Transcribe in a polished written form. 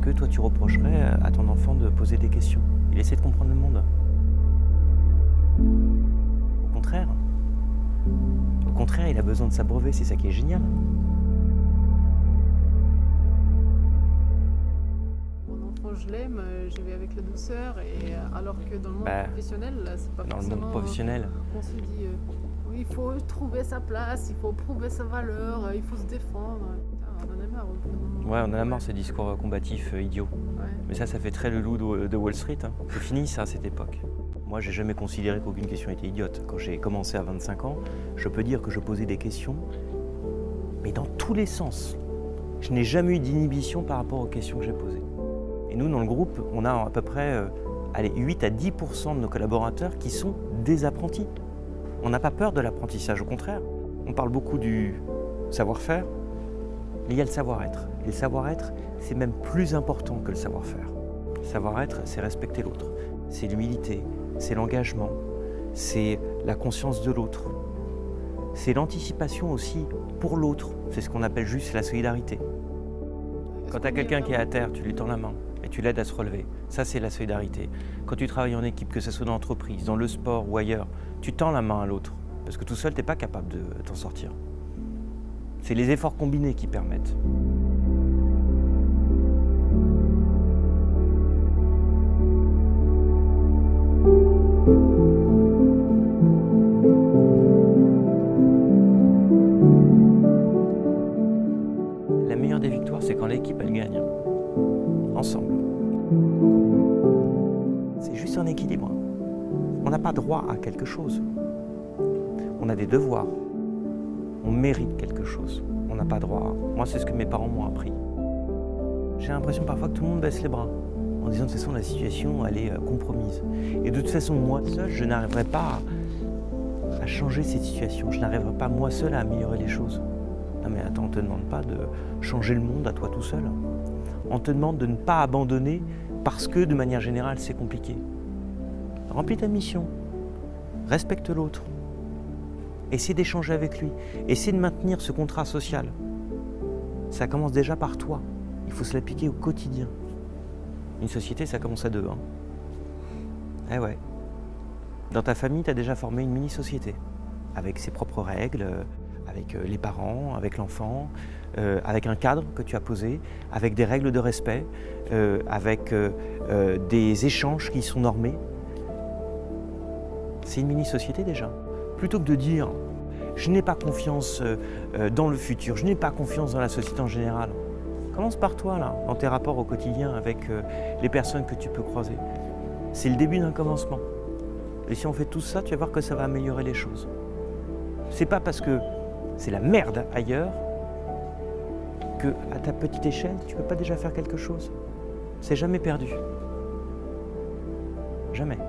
que toi tu reprocherais à ton enfant de poser des questions? Il essaie de comprendre le monde. Au contraire. Au contraire, il a besoin de s'abreuver, c'est ça qui est génial. Mon enfant, je l'aime, je vais avec la douceur, et alors que dans le monde Bah, professionnel, là, c'est pas Dans le forcément monde professionnel, qu'on se dit oui, il faut trouver sa place, il faut prouver sa valeur, il faut se défendre. Putain, on en a marre au bout d'un moment. ouais, on en a marre ces discours combatifs idiots. Ouais. Mais ça fait très le loup de Wall Street. Hein. C'est fini ça, cette époque. Moi, j'ai jamais considéré qu'aucune question était idiote. Quand j'ai commencé à 25 ans, je peux dire que je posais des questions, mais dans tous les sens. Je n'ai jamais eu d'inhibition par rapport aux questions que j'ai posées. Et nous, dans le groupe, on a à peu près 8 à 10% de nos collaborateurs qui sont des apprentis. On n'a pas peur de l'apprentissage, au contraire. On parle beaucoup du savoir-faire, mais il y a le savoir-être. Et le savoir-être, c'est même plus important que le savoir-faire. Le savoir-être, c'est respecter l'autre. C'est l'humilité, c'est l'engagement, c'est la conscience de l'autre. C'est l'anticipation aussi pour l'autre. C'est ce qu'on appelle juste la solidarité. Quand tu as quelqu'un qui est à terre, tu lui tends la main et tu l'aides à se relever. Ça, c'est la solidarité. Quand tu travailles en équipe, que ce soit dans l'entreprise, dans le sport ou ailleurs, tu tends la main à l'autre. Parce que tout seul, tu n'es pas capable de t'en sortir. C'est les efforts combinés qui permettent. La meilleure des victoires, c'est quand l'équipe, elle gagne. Ensemble. C'est juste un équilibre. On n'a pas droit à quelque chose. On a des devoirs. On mérite quelque chose. On n'a pas droit. Moi, c'est ce que mes parents m'ont appris. J'ai l'impression parfois que tout le monde baisse les bras en disant de toute façon la situation elle est compromise. Et de toute façon, moi seul, je n'arriverai pas à changer cette situation. Je n'arriverai pas moi seul à améliorer les choses. Non mais attends, on ne te demande pas de changer le monde à toi tout seul. On te demande de ne pas abandonner parce que de manière générale c'est compliqué. Remplis ta mission. Respecte l'autre. Essaie d'échanger avec lui. Essaie de maintenir ce contrat social. Ça commence déjà par toi. Il faut se l'appliquer au quotidien. Une société, ça commence à deux. Hein. Eh ouais. Dans ta famille, tu as déjà formé une mini-société. Avec ses propres règles, avec les parents, avec l'enfant, avec un cadre que tu as posé, avec des règles de respect, avec des échanges qui sont normés. C'est une mini-société déjà. Plutôt que de dire « je n'ai pas confiance dans le futur, je n'ai pas confiance dans la société en général », commence par toi, là, dans tes rapports au quotidien avec les personnes que tu peux croiser. C'est le début d'un commencement. Et si on fait tout ça, tu vas voir que ça va améliorer les choses. C'est pas parce que c'est la merde ailleurs que, à ta petite échelle, tu peux pas déjà faire quelque chose. C'est jamais perdu. Jamais.